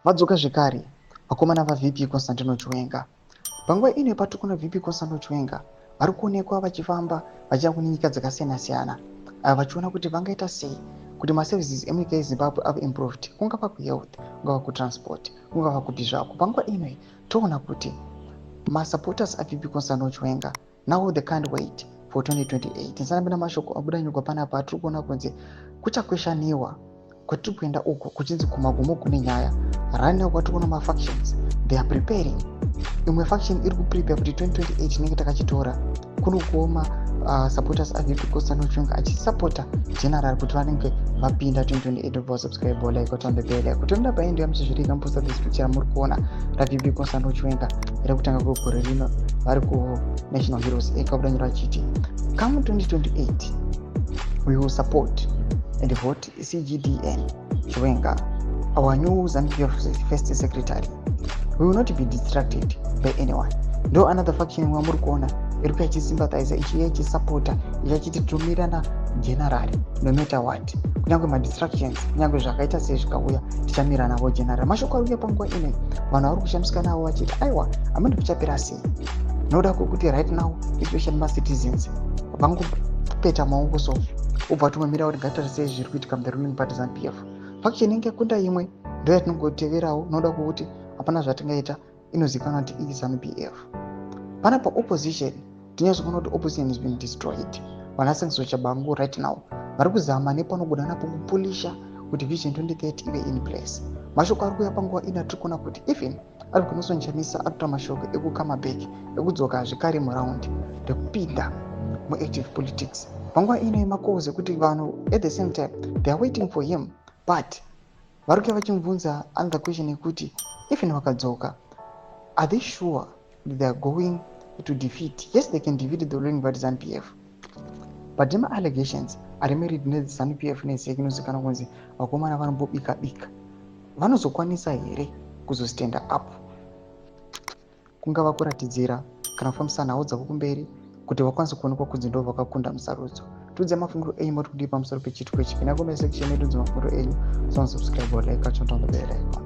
Vadzoka zvekare vakomana vaVP Constantino Chiwenga. Panguva ino patikuna VP Constantino Chiwenga vari kuonekwa vachifamba vachienda kune nyika dzakasiyana-siyana vachiona kuti vangaita sei kuti maservices emunyika yeZimbabwe ave improved, kungava kuhealth, kungava kutransport, kungava kupi zvako. Panguva ino toona kuti masupporters aVP Constantino Chiwenga now they can't wait for 2028. Tisanambe namashoko abuda nyugwa panapa atiri kuona kunzi kuchakweshaniwa kwatiri kuenda uko kuchinzi kumagumo kune nyaya rani kwatiri kuona mafactions they are preparing. Imwe faction iri kuprepare kuti 2028 inenge takachitora kunokuoma supporters aVP Constantino Chiwenga achisupporta general kuti vanenge vapinda 2028. Obva subscribe like utambe bell kuti unda paendo yamuchizvirika muposta this picture muri kuona raVP Constantino Chiwenga iri kutanga kwegore rino vari ku National Heroes ekabudanyira achiti come 2028 we will support and vote CGDN Chiwenga, our new Zambia first secretary. We will not be distracted by anyone. Ndo another faction wamuri kuona iri kuya ichisympathize ichiya ichisupporta ichachititumirana general no matter what. Kunyangwe madistractions kunyangwe zvakaita sei zvikauya tichamira navo general. Mashoko ari kuya panguva ino vanhu vari kushamisika navo vachiti aiwa amene kuchapera sei. Noda kuti right now especially macitizens vangopeta maoko so ubva tumemira kuti ngatarisei zviri kuitika the ruling party ZANU-PF. Faction inge kunda imwe ndo yatinongoteverawo. Noda kuti hapana zvatingaita inozikanwa kuti iyi ZANU-PF. Pana pa opposition tinyazokuona kuti opposition has been destroyed. Vanasengiso chabangu right now vari kuzama nepanobuda napo kupulisha kuti vision 2030 ive in place. Mashoko ari kuya panguva ino tiri kuona kuti even ari kunosonjamisa akuita mashoko ekukama back ekudzoka zvekare muraundi rekupinda muactive politics. Panguva ino yemakoze kuti vanhu at the same time they are waiting for him, but vari kuya vachimubvunza another question yekuti even vakadzoka are they sure they are going to defeat? Yes, they can defeat the ruling party ZANU-PF, but them allegations ari married neZANU-PF nezeki inozikanwa kunzi vakomana vanombobika-bika vanozokwanisa here kuzostand up, kungava kuratidzira kana kufambisa nhau dzavo kumberi kuti vakwanise kuonekwa kunzi ndo vakakunda musarudzo. Tudze mafunguro enyu muri kudii pamusoro pechitiko ichi. Kana kume section yedu dzemafunguro enyu, subscribe like, turn on the bell icon.